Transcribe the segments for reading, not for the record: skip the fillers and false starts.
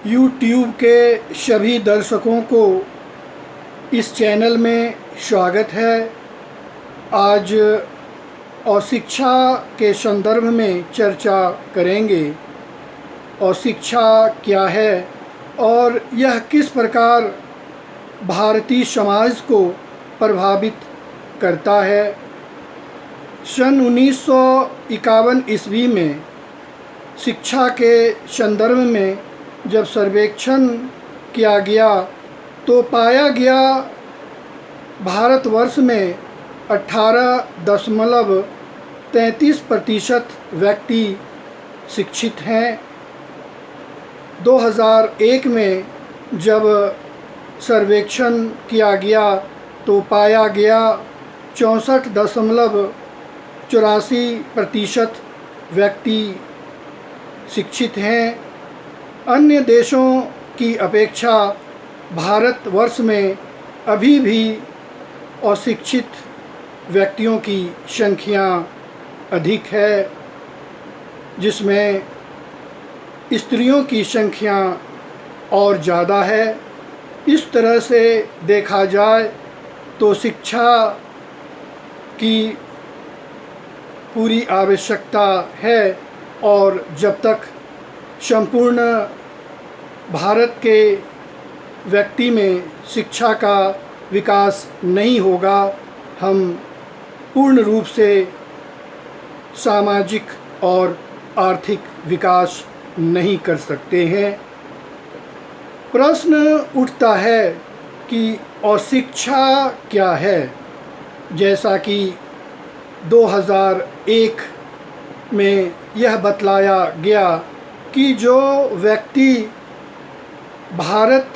YouTube के सभी दर्शकों को इस चैनल में स्वागत है। आज अशिक्षा के संदर्भ में चर्चा करेंगे। अशिक्षा क्या है और यह किस प्रकार भारतीय समाज को प्रभावित करता है। सन 1951 ईस्वी में शिक्षा के संदर्भ में जब सर्वेक्षण किया गया तो पाया गया भारतवर्ष में 18.33% व्यक्ति शिक्षित हैं। 2001 में जब सर्वेक्षण किया गया तो पाया गया 64.84% व्यक्ति शिक्षित हैं। अन्य देशों की अपेक्षा भारतवर्ष में अभी भी अशिक्षित व्यक्तियों की संख्या अधिक है, जिसमें स्त्रियों की संख्या और ज़्यादा है। इस तरह से देखा जाए तो शिक्षा की पूरी आवश्यकता है और जब तक संपूर्ण भारत के व्यक्ति में शिक्षा का विकास नहीं होगा, हम पूर्ण रूप से सामाजिक और आर्थिक विकास नहीं कर सकते हैं। प्रश्न उठता है कि अशिक्षा क्या है। जैसा कि 2001 में यह बतलाया गया कि जो व्यक्ति भारत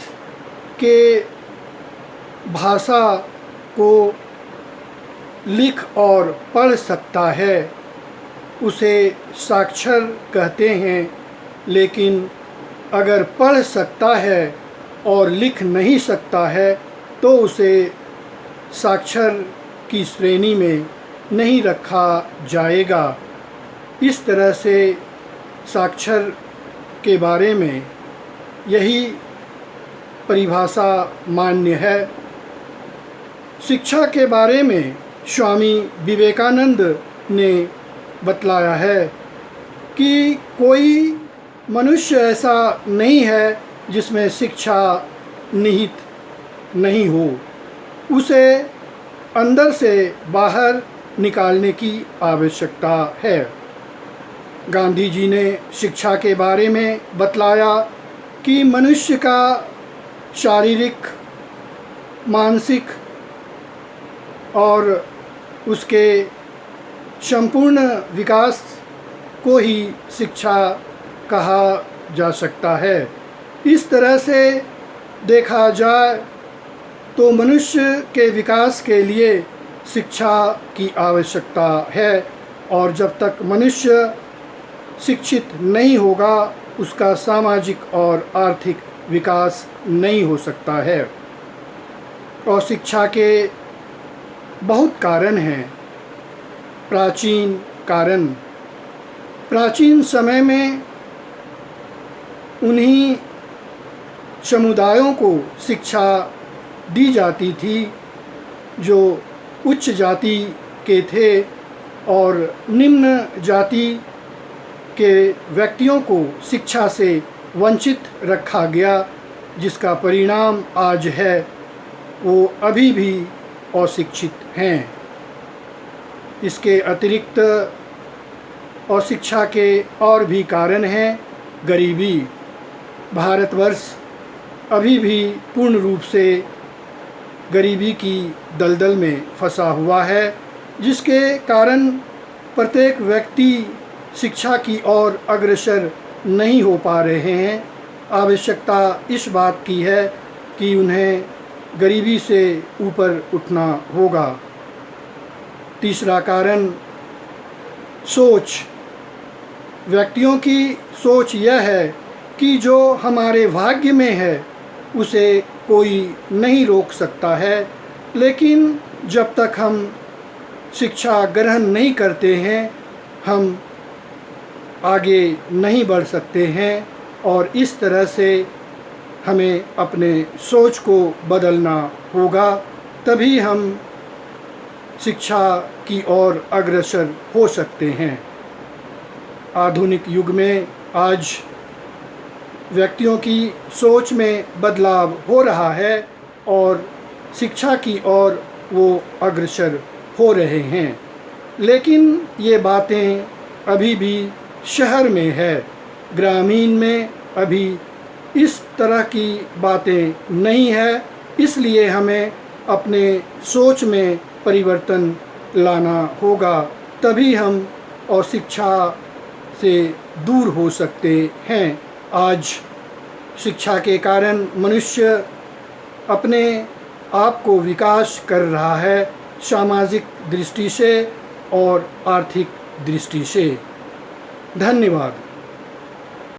के भाषा को लिख और पढ़ सकता है उसे साक्षर कहते हैं, लेकिन अगर पढ़ सकता है और लिख नहीं सकता है तो उसे साक्षर की श्रेणी में नहीं रखा जाएगा। इस तरह से साक्षर के बारे में यही परिभाषा मान्य है। शिक्षा के बारे में स्वामी विवेकानंद ने बतलाया है कि कोई मनुष्य ऐसा नहीं है जिसमें शिक्षा निहित नहीं हो, उसे अंदर से बाहर निकालने की आवश्यकता है। गांधी जी ने शिक्षा के बारे में बतलाया कि मनुष्य का शारीरिक, मानसिक और उसके संपूर्ण विकास को ही शिक्षा कहा जा सकता है। इस तरह से देखा जाए तो मनुष्य के विकास के लिए शिक्षा की आवश्यकता है और जब तक मनुष्य शिक्षित नहीं होगा उसका सामाजिक और आर्थिक विकास नहीं हो सकता है। अशिक्षा के बहुत कारण हैं। प्राचीन कारण, प्राचीन समय में उन्हीं समुदायों को शिक्षा दी जाती थी जो उच्च जाति के थे और निम्न जाति के व्यक्तियों को शिक्षा से वंचित रखा गया, जिसका परिणाम आज है वो अभी भी अशिक्षित हैं। इसके अतिरिक्त अशिक्षा के और भी कारण हैं। गरीबी, भारतवर्ष अभी भी पूर्ण रूप से गरीबी की दलदल में फंसा हुआ है, जिसके कारण प्रत्येक व्यक्ति शिक्षा की ओर अग्रसर नहीं हो पा रहे हैं। आवश्यकता इस बात की है कि उन्हें गरीबी से ऊपर उठना होगा। तीसरा कारण सोच। व्यक्तियों की सोच यह है कि जो हमारे भाग्य में है उसे कोई नहीं रोक सकता है, लेकिन जब तक हम शिक्षा ग्रहण नहीं करते हैं हम आगे नहीं बढ़ सकते हैं। और इस तरह से हमें अपने सोच को बदलना होगा, तभी हम शिक्षा की ओर अग्रसर हो सकते हैं। आधुनिक युग में आज व्यक्तियों की सोच में बदलाव हो रहा है और शिक्षा की ओर वो अग्रसर हो रहे हैं, लेकिन ये बातें अभी भी शहर में है। ग्रामीण में अभी इस तरह की बातें नहीं है, इसलिए हमें अपने सोच में परिवर्तन लाना होगा, तभी हम अशिक्षा से दूर हो सकते हैं। आज शिक्षा के कारण मनुष्य अपने आप को विकास कर रहा है, सामाजिक दृष्टि से और आर्थिक दृष्टि से। धन्यवाद।